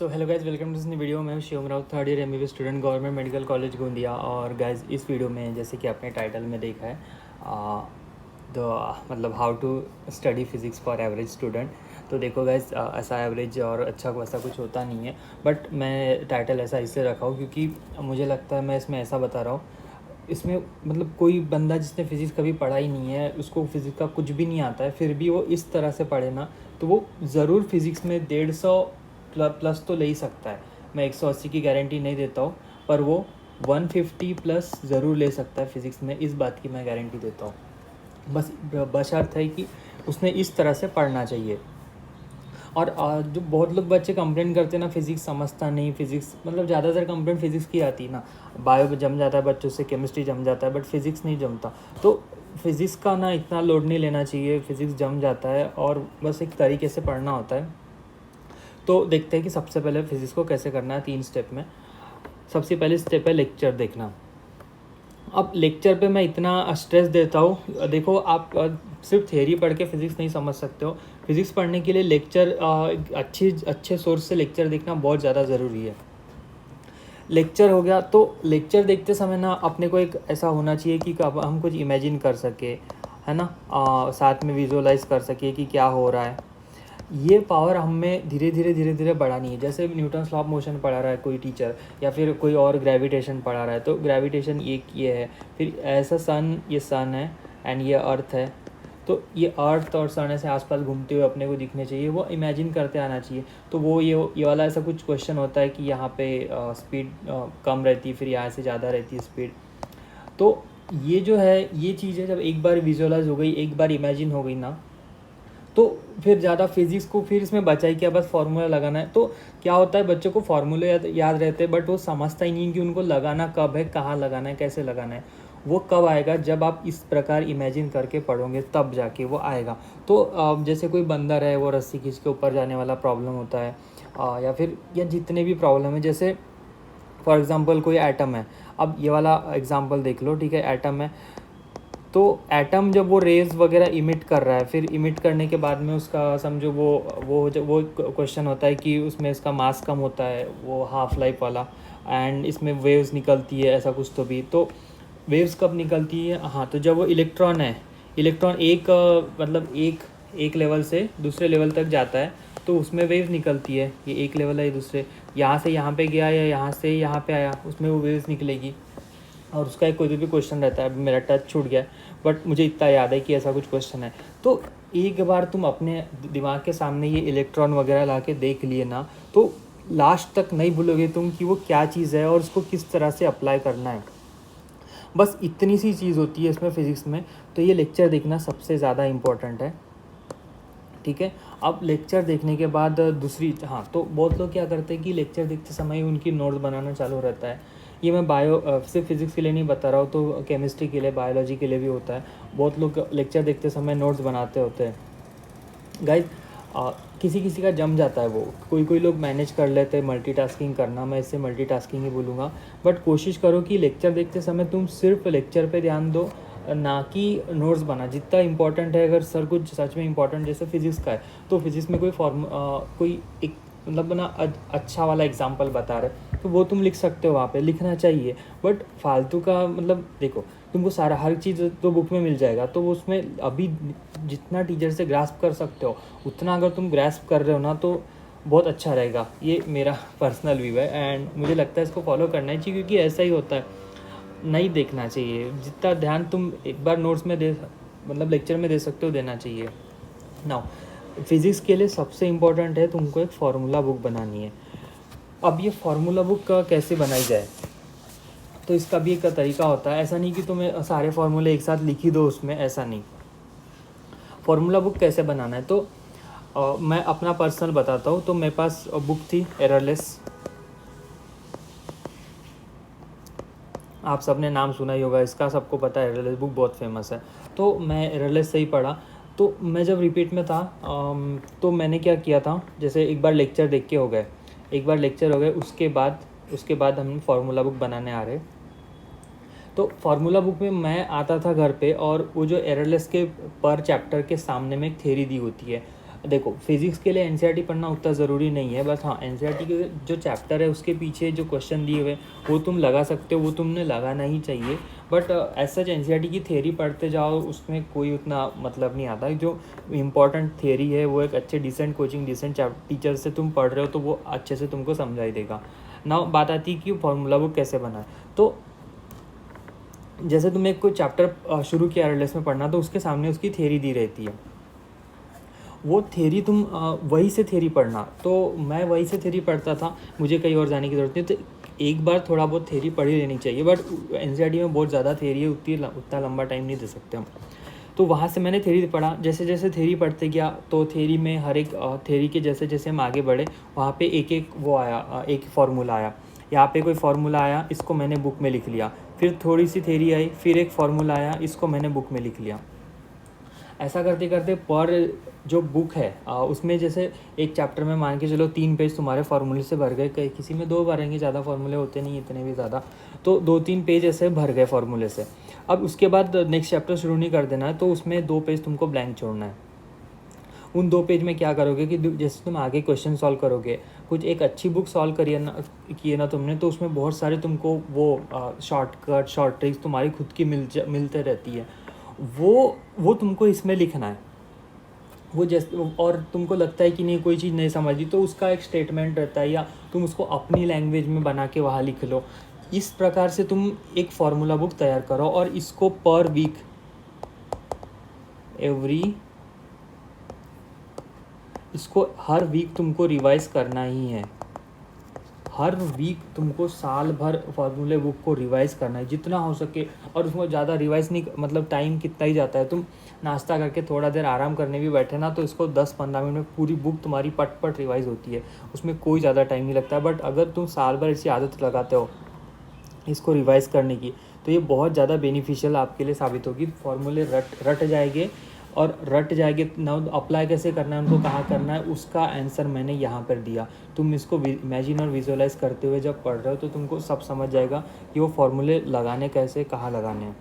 So hello guys, welcome to this video. मैं Shivam Raut, third year MBBS student, government medical college Gondia. और guys इस video में जैसे कि आपने टाइटल में देखा है मतलब how to study physics for average student. तो देखो गाइज, ऐसा एवरेज और अच्छा वैसा कुछ होता नहीं है, बट मैं टाइटल ऐसा इसलिए रखा हूँ क्योंकि मुझे लगता है मैं इसमें ऐसा बता रहा हूँ, इसमें मतलब कोई बंदा जिसने फिज़िक्स कभी पढ़ा ही नहीं है, उसको फिज़िक्स का कुछ भी नहीं आता है, फिर भी वो इस तरह से पढ़े ना, तो वो ज़रूर फिज़िक्स में 150 प्लस तो ले ही सकता है। मैं 180 की गारंटी नहीं देता हूँ, पर वो 150 प्लस ज़रूर ले सकता है फिज़िक्स में, इस बात की मैं गारंटी देता हूँ। बस बशर्त है कि उसने इस तरह से पढ़ना चाहिए। और जो बहुत लोग बच्चे कंप्लेंट करते हैं ना, फिज़िक्स समझता नहीं, फिज़िक्स मतलब ज़्यादातर कंप्लेंट फिज़िक्स की आती है ना। बायो जम जाता है बच्चों से, केमिस्ट्री जम जाता है, बट फिज़िक्स नहीं जमता। तो फिज़िक्स का ना इतना लोड नहीं लेना चाहिए, फिज़िक्स जम जाता है और बस एक तरीके से पढ़ना होता है। तो देखते हैं कि सबसे पहले फिज़िक्स को कैसे करना है 3 स्टेप में। सबसे पहले स्टेप है लेक्चर देखना। अब लेक्चर पे मैं इतना स्ट्रेस देता हूँ, देखो आप सिर्फ थ्योरी पढ़ के फिज़िक्स नहीं समझ सकते हो। फिज़िक्स पढ़ने के लिए लेक्चर अच्छे सोर्स से लेक्चर देखना बहुत ज़्यादा ज़रूरी है। लेक्चर हो गया, तो लेक्चर देखते समय ना अपने को एक ऐसा होना चाहिए कि हम कुछ इमेजिन कर सके, है ना, साथ में विजुअलाइज कर सके कि क्या हो रहा है। ये पावर हमें धीरे धीरे बढ़ानी है। जैसे न्यूटन लॉ ऑफ मोशन पढ़ा रहा है कोई टीचर, या फिर कोई और ग्रेविटेशन पढ़ा रहा है, तो ग्रेविटेशन एक ये है, फिर ऐसा ये सन है एंड ये अर्थ है, तो ये अर्थ और सन ऐसे आसपास घूमते हुए अपने को दिखने चाहिए, वो इमेजिन करते आना चाहिए। तो वो ये वाला ऐसा कुछ क्वेश्चन होता है कि यहाँ पे स्पीड कम रहती है, फिर यहाँ से ज़्यादा रहती है स्पीड। तो ये जो है, ये चीज़ें जब एक बार विजुअलाइज हो गई, एक बार इमेजिन हो गई ना, तो फिर ज़्यादा फिज़िक्स को फिर इसमें बचा ही क्या, बस फार्मूला लगाना है। तो क्या होता है, बच्चों को फार्मूले याद रहते हैं, बट वो समझता ही नहीं कि उनको लगाना कब है, कहाँ लगाना है, कैसे लगाना है। वो कब आएगा, जब आप इस प्रकार इमेजिन करके पढ़ोगे, तब जाके वो आएगा। तो जैसे कोई बंदर है, वो रस्सी खींच के ऊपर जाने वाला प्रॉब्लम होता है, या फिर या जितने भी प्रॉब्लम है, जैसे फॉर एग्ज़ाम्पल कोई एटम है। अब ये वाला एग्ज़ाम्पल देख लो, ठीक है, एटम है। तो एटम जब वो रेज वगैरह इमिट कर रहा है, फिर इमिट करने के बाद में उसका समझो वो क्वेश्चन होता है कि उसमें इसका मास कम होता है, वो हाफ लाइफ वाला, एंड इसमें वेव्स निकलती है, ऐसा कुछ। तो भी तो वेव्स कब निकलती है, हाँ, तो जब वो इलेक्ट्रॉन है, इलेक्ट्रॉन मतलब एक लेवल से दूसरे लेवल तक जाता है, तो उसमें वेव्स निकलती है। ये एक लेवल है, दूसरे यहाँ से यहाँ पे गया या यहाँ से यहाँ पे आया, उसमें वो वेव्स निकलेगी। और उसका एक कोई भी क्वेश्चन रहता है, अभी मेरा टच छूट गया, बट मुझे इतना याद है कि ऐसा कुछ क्वेश्चन है। तो एक बार तुम अपने दिमाग के सामने ये इलेक्ट्रॉन वगैरह ला के देख लिए ना, तो लास्ट तक नहीं भूलोगे तुम कि वो क्या चीज़ है और उसको किस तरह से अप्लाई करना है। बस इतनी सी चीज़ होती है इसमें फिज़िक्स में। तो ये लेक्चर देखना सबसे ज़्यादा इम्पोर्टेंट है, ठीक है। अब लेक्चर देखने के बाद दूसरी, हाँ, तो बहुत लोग क्या करते हैं कि लेक्चर देखते समय उनकी नोट्स बनाना चालू रहता है। ये मैं सिर्फ फिज़िक्स के लिए नहीं बता रहा हूँ, तो केमिस्ट्री के लिए, बायोलॉजी के लिए भी होता है। बहुत लोग लेक्चर देखते समय नोट्स बनाते होते हैं। गाइज, किसी किसी का जम जाता है, वो कोई लोग मैनेज कर लेते हैं मल्टीटास्किंग करना, मैं इससे मल्टीटास्किंग ही बोलूँगा। बट कोशिश करो कि लेक्चर देखते समय तुम सिर्फ लेक्चर पे ध्यान दो, ना कि नोट्स बना। जितना इंपॉर्टेंट है, अगर सर कुछ सच में इंपॉर्टेंट जैसे फिज़िक्स का है, तो फिज़िक्स में कोई एक मतलब ना अच्छा वाला एग्जांपल बता रहे, तो वो तुम लिख सकते हो, वहाँ पे लिखना चाहिए। बट फालतू का मतलब देखो, तुमको सारा हर चीज़ तो बुक में मिल जाएगा, तो वो उसमें अभी जितना टीचर से ग्रास्प कर सकते हो उतना अगर तुम ग्रास्प कर रहे हो ना, तो बहुत अच्छा रहेगा। ये मेरा पर्सनल व्यू है, एंड मुझे लगता है इसको फॉलो करना ही चाहिए, क्योंकि ऐसा ही होता है। नहीं देखना चाहिए, जितना ध्यान तुम एक बार नोट्स में मतलब लेक्चर में दे सकते हो, देना चाहिए। नाउ फिज़िक्स के लिए सबसे इम्पोर्टेंट है, तुमको एक फार्मूला बुक बनानी है। अब ये फार्मूला बुक कैसे बनाई जाए, तो इसका भी एक तरीका होता है। ऐसा नहीं कि तुम्हें सारे फार्मूले एक साथ लिख ही दो उसमें, ऐसा नहीं। फार्मूला बुक कैसे बनाना है, तो मैं अपना पर्सनल बताता हूँ। तो मेरे पास बुक थी एररलेस, आप सबने नाम सुना ही होगा इसका, सबको पता है, एररलेस बुक बहुत फेमस है। तो मैं एररलेस से ही पढ़ा। तो मैं जब रिपीट में था, तो मैंने क्या किया था, जैसे एक बार लेक्चर देख के हो गए, उसके बाद हम फार्मूला बुक बनाने आ रहे। तो फार्मूला बुक में मैं आता था घर पे, और वो जो एररलेस के पर चैप्टर के सामने में एक थ्योरी दी होती है, देखो फिज़िक्स के लिए एनसीईआरटी पढ़ना उतना ज़रूरी नहीं है, बस हाँ एनसीईआरटी के जो चैप्टर है उसके पीछे जो क्वेश्चन दिए हुए वो तुम लगा सकते हो, वो तुमने लगाना ही चाहिए। बट ऐसा एनसीईआरटी की थ्योरी पढ़ते जाओ उसमें कोई उतना मतलब नहीं आता। जो इम्पोर्टेंट थ्योरी है वो एक अच्छे डिसेंट कोचिंग डिसेंट टीचर से तुम पढ़ रहे हो तो वो अच्छे से तुमको समझाई देगा ना। बात आती है कि फॉर्मूला बुक कैसे बनाए। तो जैसे तुमने कोई चैप्टर शुरू किया एररलेस में पढ़ना, तो उसके सामने उसकी थ्योरी दी रहती है, वो थ्योरी तुम वही से थ्योरी पढ़ना। तो मैं वही से थ्योरी पढ़ता था, मुझे कहीं और जाने की ज़रूरत नहीं। तो एक बार थोड़ा बहुत थ्योरी पढ़ ही लेनी चाहिए, बट एनसीईआरटी में बहुत ज़्यादा थ्योरी है, उतना लंबा टाइम नहीं दे सकते हम। तो वहाँ से मैंने थ्योरी पढ़ा, जैसे जैसे थ्योरी पढ़ते गया तो थ्योरी में हर एक थ्योरी के जैसे जैसे हम आगे बढ़े वहाँ पे एक एक वो आया, एक फार्मूला आया। यहाँ पे कोई फार्मूला आया, इसको मैंने बुक में लिख लिया। फिर थोड़ी सी थ्योरी आई, फिर एक फार्मूला आया, इसको मैंने बुक में लिख लिया। ऐसा करते करते पर जो बुक है उसमें जैसे एक चैप्टर में मान के चलो 3 पेज तुम्हारे फार्मूले से भर गए, कहीं किसी में 2 भरेंगे, ज़्यादा फार्मूले होते नहीं इतने भी ज़्यादा, तो 2-3 पेज ऐसे भर गए फार्मूले से। अब उसके बाद नेक्स्ट चैप्टर शुरू नहीं कर देना है, तो उसमें 2 पेज तुमको ब्लैंक छोड़ना है। उन 2 पेज में क्या करोगे कि जैसे तुम आगे क्वेश्चन सॉल्व करोगे, कुछ एक अच्छी बुक सॉल्व किए ना तुमने, तो उसमें बहुत सारे तुमको वो शॉर्टकट शॉर्ट ट्रिक्स तुम्हारी खुद की मिलते रहती है, वो तुमको इसमें लिखना है। वो जैसे और तुमको लगता है कि नहीं कोई चीज़ नहीं समझी, तो उसका एक स्टेटमेंट रहता है, या तुम उसको अपनी लैंग्वेज में बना के वहाँ लिख लो। इस प्रकार से तुम एक फार्मूला बुक तैयार करो, और इसको पर वीक इसको हर वीक तुमको रिवाइज करना ही है। हर वीक तुमको साल भर फार्मूले बुक को रिवाइज करना है जितना हो सके। और उसमें ज़्यादा रिवाइज नहीं, मतलब टाइम कितना ही जाता है, तुम नाश्ता करके थोड़ा देर आराम करने भी बैठे ना, तो इसको 10-15 मिनट में पूरी बुक तुम्हारी पट पट रिवाइज होती है, उसमें कोई ज़्यादा टाइम नहीं लगता है। बट अगर तुम साल भर इसी आदत लगाते हो इसको रिवाइज करने की, तो ये बहुत ज़्यादा बेनिफिशियल आपके लिए साबित होगी। फार्मूले रट जाएंगे, और रट जाएंगे ना, अप्लाई कैसे करना है, उनको कहाँ करना है, उसका आंसर मैंने यहाँ पर दिया। तुम इसको इमेजिन और विजुअलाइज करते हुए जब पढ़ रहे हो तो तुमको सब समझ जाएगा कि वो फार्मूले लगाने कैसे, कहाँ लगाने हैं।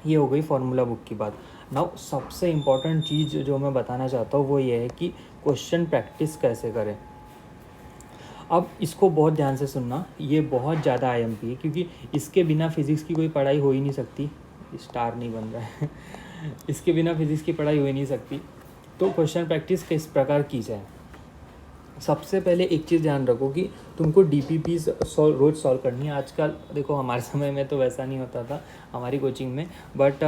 ये हो गई फार्मूला बुक की बात। नाउ सबसे इम्पॉर्टेंट चीज़ जो मैं बताना चाहता हूँ वो ये है कि क्वेश्चन प्रैक्टिस कैसे करें। अब इसको बहुत ध्यान से सुनना, ये बहुत ज़्यादा IMP है, क्योंकि इसके बिना फिज़िक्स की कोई पढ़ाई हो ही नहीं सकती। स्टार नहीं बन रहा है इसके बिना फिज़िक्स की पढ़ाई हो ही नहीं सकती। तो क्वेश्चन प्रैक्टिस किस प्रकार की जाए, सबसे पहले एक चीज़ ध्यान रखो कि तुमको DPP रोज़ सॉल्व करनी है। आजकल देखो हमारे समय में तो वैसा नहीं होता था हमारी कोचिंग में, बट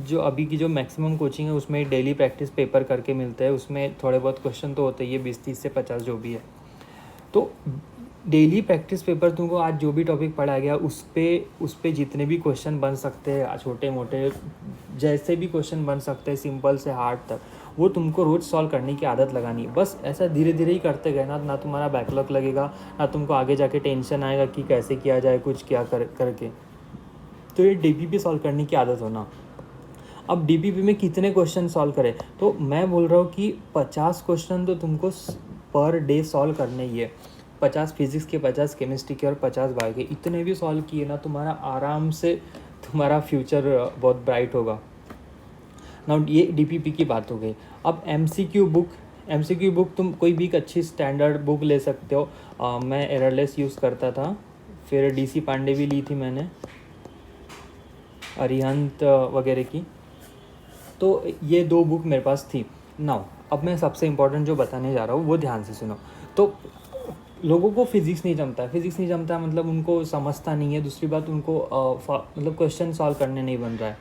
जो अभी की जो मैक्सिमम कोचिंग है उसमें डेली प्रैक्टिस पेपर करके मिलते हैं, उसमें थोड़े बहुत क्वेश्चन तो होते ही है, 20-30 से 50 जो भी है। तो डेली प्रैक्टिस पेपर तुमको आज जो भी टॉपिक पढ़ाया गया उस पे जितने भी क्वेश्चन बन सकते हैं, छोटे मोटे जैसे भी क्वेश्चन बन सकते हैं, सिंपल से हार्ड तक, वो तुमको रोज़ सॉल्व करने की आदत लगानी है। बस ऐसा धीरे धीरे ही करते गए ना तुम्हारा बैकलॉग लगेगा, ना तुमको आगे जाके टेंशन आएगा कि कैसे किया जाए कुछ क्या करके। तो ये DPP सॉल्व करने की आदत होना। अब DPP में कितने क्वेश्चन सॉल्व करें, तो मैं बोल रहा हूँ कि 50 क्वेश्चन तो तुमको पर डे सॉल्व करने ही है। 50 फिजिक्स के, 50 केमिस्ट्री के और 50 बायो के, इतने भी सॉल्व किए ना तुम्हारा आराम से तुम्हारा फ्यूचर बहुत ब्राइट होगा। नाउ ये DPP की बात हो गई। अब MCQ बुक तुम कोई भी एक अच्छी स्टैंडर्ड बुक ले सकते हो। मैं एररलेस यूज़ करता था, फिर DC पांडे भी ली थी मैंने, अरिहंत वगैरह की, तो ये 2 बुक मेरे पास थी। नाउ अब मैं सबसे इम्पोर्टेंट जो बताने जा रहा हूँ वो ध्यान से सुनो। तो लोगों को फिज़िक्स नहीं जमता है, मतलब उनको समझता नहीं है। दूसरी बात उनको मतलब क्वेश्चन सॉल्व करने नहीं बन रहा है।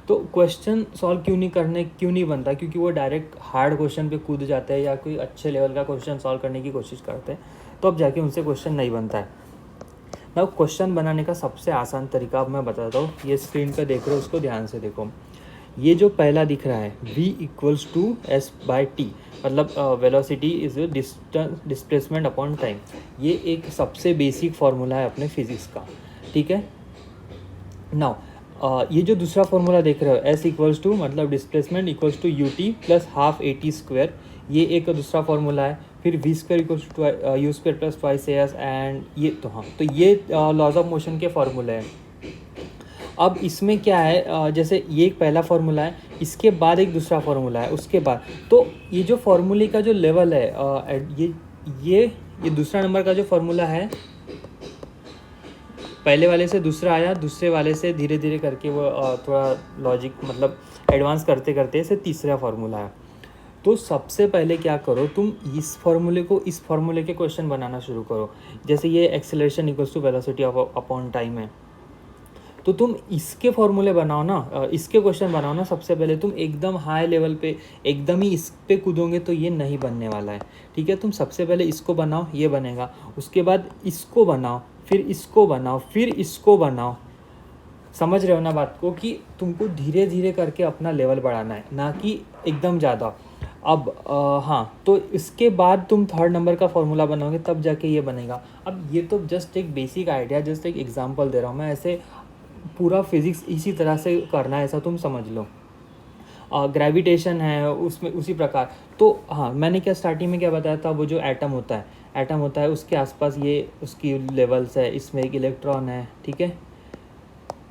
तो क्वेश्चन सॉल्व क्यों नहीं बनता, क्योंकि वो डायरेक्ट हार्ड क्वेश्चन पे कूद जाते हैं या कोई अच्छे लेवल का क्वेश्चन सॉल्व करने की कोशिश करते हैं, तो अब जाके उनसे क्वेश्चन नहीं बनता है। ना क्वेश्चन बनाने का सबसे आसान तरीका अब मैं बताता हूँ। ये स्क्रीन पे देख रहे हो, उसको ध्यान से देखो। ये जो पहला दिख रहा है V=S/T, मतलब velocity is displacement upon time, ये एक सबसे बेसिक फार्मूला है अपने फिजिक्स का, ठीक है। नाउ ये जो दूसरा फार्मूला देख रहे हो S= मतलब displacement equals to UT plus half AT², ये एक दूसरा फार्मूला है। फिर V² = U² plus twice AS, and ये तो हाँ, तो ये लॉज ऑफ मोशन के फार्मूले हैं। अब इसमें क्या है, जैसे ये एक पहला फार्मूला है, इसके बाद एक दूसरा फार्मूला है, उसके बाद तो ये जो फार्मूले का जो लेवल है, ये दूसरा नंबर का जो फार्मूला है, पहले वाले से दूसरा आया, दूसरे वाले से धीरे धीरे करके वो थोड़ा लॉजिक मतलब एडवांस करते करते से तीसरा फार्मूला है। तो सबसे पहले क्या करो, तुम इस फार्मूले को इस फार्मूले के क्वेश्चन बनाना शुरू करो। जैसे ये acceleration equals to velocity upon time है, तो तुम इसके फॉर्मूले बनाओ ना, इसके क्वेश्चन बनाओ ना। सबसे पहले तुम एकदम हाई लेवल पे एकदम ही इस पे कूदोगे तो ये नहीं बनने वाला है, ठीक है। तुम सबसे पहले इसको बनाओ, ये बनेगा, उसके बाद इसको बनाओ, फिर इसको बनाओ, फिर इसको बनाओ। समझ रहे हो ना बात को, कि तुमको धीरे धीरे करके अपना लेवल बढ़ाना है, ना कि एकदम ज़्यादा। अब हाँ, तो इसके बाद तुम थर्ड नंबर का फॉर्मूला बनाओगे, तब जाके ये बनेगा। अब ये तो जस्ट एक बेसिक आइडिया, जस्ट एक एग्जांपल दे रहा हूँ मैं। ऐसे पूरा फिज़िक्स इसी तरह से करना है, ऐसा तुम समझ लो। ग्रेविटेशन है उसमें उसी प्रकार। तो हाँ, मैंने क्या स्टार्टिंग में क्या बताया था, वो जो एटम होता है उसके आसपास ये उसकी लेवल्स है, इसमें एक इलेक्ट्रॉन है, ठीक है।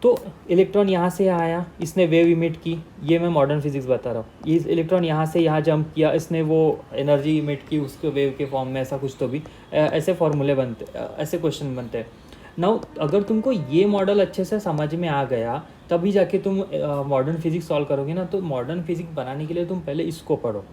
तो इलेक्ट्रॉन यहाँ से आया, इसने वेव इमिट की, ये मैं मॉडर्न फिजिक्स बता रहा हूँ। ये इलेक्ट्रॉन यहाँ से यहाँ जंप किया, इसने वो एनर्जी इमिट की उसके वेव के फॉर्म में, ऐसा कुछ तो भी ऐसे फॉर्मूले बनते, ऐसे क्वेश्चन बनते हैं। नाउ अगर तुमको ये मॉडल अच्छे से समझ में आ गया, तभी जाके तुम मॉडर्न फिजिक्स सॉल्व करोगे ना। तो मॉडर्न फिजिक्स बनाने के लिए तुम पहले इसको पढ़ो।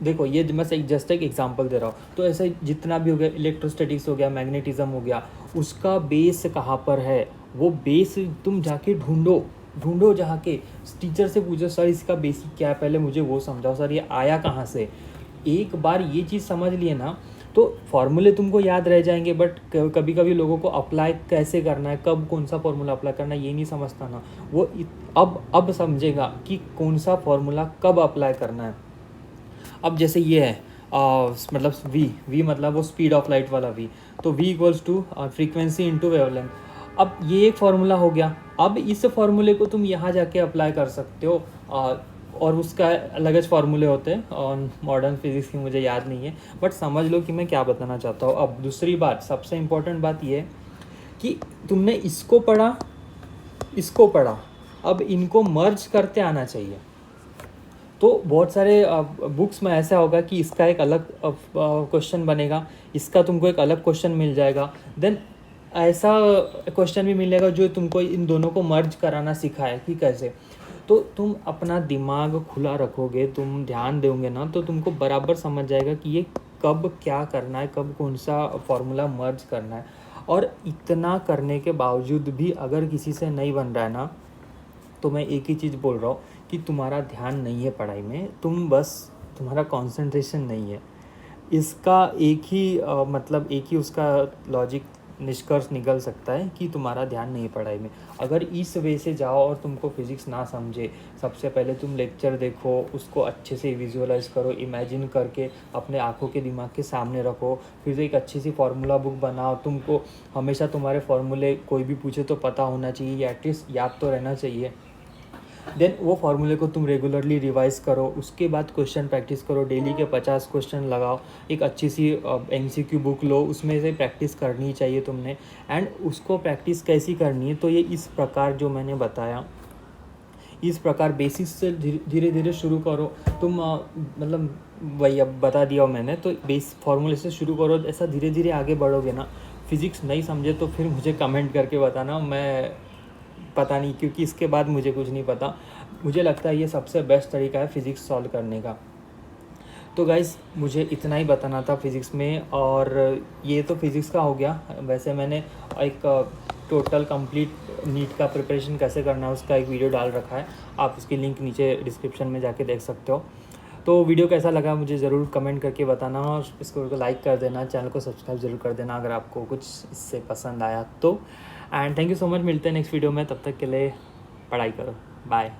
देखो, ये मैं जस्ट एक एग्जांपल दे रहा हूँ। तो ऐसे जितना भी हो गया, इलेक्ट्रोस्टैटिक्स हो गया, मैग्नेटिज्म हो गया, उसका बेस कहाँ पर है, वो बेस तुम जाके ढूंढो जाके। टीचर से पूछो, सर इसका बेसिक क्या है, पहले मुझे वो समझाओ, सर ये आया कहाँ से। एक बार ये चीज़ समझ लिए ना, तो फॉर्मूले तुमको याद रह जाएंगे, बट कभी कभी लोगों को अप्लाई कैसे करना है, कब कौन सा फॉर्मूला अप्लाई करना है, ये नहीं समझता ना। वो अब समझेगा कि कौन सा फॉर्मूला कब अप्लाई करना है। अब जैसे ये है, मतलब वी मतलब वो स्पीड ऑफ लाइट वाला वी, तो v equals to frequency into wavelength. अब ये एक फार्मूला हो गया। अब इस फार्मूले को तुम यहाँ जाके अप्लाई कर सकते हो, और उसका अलग फार्मूले होते हैं और मॉडर्न फिजिक्स की मुझे याद नहीं है, बट समझ लो कि मैं क्या बताना चाहता हूँ। अब दूसरी बात, सबसे इम्पोर्टेंट बात ये है कि तुमने इसको पढ़ा, अब इनको मर्ज करते आना चाहिए। तो बहुत सारे बुक्स में ऐसा होगा कि इसका एक अलग क्वेश्चन बनेगा, इसका तुमको एक अलग क्वेश्चन मिल जाएगा, देन ऐसा क्वेश्चन भी मिलेगा जो तुमको इन दोनों को मर्ज कराना सिखाए कि कैसे। तो तुम अपना दिमाग खुला रखोगे, तुम ध्यान दोगे ना, तो तुमको बराबर समझ जाएगा कि ये कब क्या करना है, कब कौन सा फॉर्मूला मर्ज करना है। और इतना करने के बावजूद भी अगर किसी से नहीं बन रहा है ना, तो मैं एक ही चीज़ बोल रहा हूँ कि तुम्हारा ध्यान नहीं है पढ़ाई में, तुम्हारा कंसंट्रेशन नहीं है। इसका एक ही उसका लॉजिक निष्कर्ष निकल सकता है कि तुम्हारा ध्यान नहीं है पढ़ाई में। अगर इस वे से जाओ और तुमको फिज़िक्स ना समझे, सबसे पहले तुम लेक्चर देखो, उसको अच्छे से विजुअलाइज करो, इमेजिन करके अपने आँखों के दिमाग के सामने रखो, फिर एक अच्छी सी फार्मूला बुक बनाओ। तुमको हमेशा तुम्हारे फार्मूले कोई भी पूछे तो पता होना चाहिए, या एटलीस्ट याद तो रहना चाहिए। देन वो फार्मूले को तुम रेगुलरली रिवाइज करो, उसके बाद क्वेश्चन प्रैक्टिस करो, डेली के 50 क्वेश्चन लगाओ, एक अच्छी सी MCQ बुक लो, उसमें से प्रैक्टिस करनी चाहिए तुमने। एंड उसको प्रैक्टिस कैसी करनी है, तो ये इस प्रकार जो मैंने बताया, इस प्रकार बेसिस से धीरे धीरे शुरू करो। तुम मतलब वही अब बता दिया मैंने, तो बेस फार्मूले से शुरू करो, ऐसा धीरे धीरे आगे बढ़ोगे ना। फिज़िक्स नहीं समझे तो फिर मुझे कमेंट करके बताना, मैं पता नहीं, क्योंकि इसके बाद मुझे कुछ नहीं पता। मुझे लगता है ये सबसे बेस्ट तरीका है फिज़िक्स सॉल्व करने का। तो गाइस, मुझे इतना ही बताना था फिज़िक्स में, और ये तो फिज़िक्स का हो गया। वैसे मैंने एक टोटल कंप्लीट नीट का प्रिपरेशन कैसे करना है उसका एक वीडियो डाल रखा है, आप उसकी लिंक नीचे डिस्क्रिप्शन में जाके देख सकते हो। तो वीडियो कैसा लगा मुझे ज़रूर कमेंट करके बताना, और इसको लाइक कर देना, चैनल को सब्सक्राइब ज़रूर कर देना अगर आपको कुछ इससे पसंद आया तो। And thank you so much, मिलते हैं नेक्स्ट वीडियो में, तब तक के लिए पढ़ाई करो, बाय।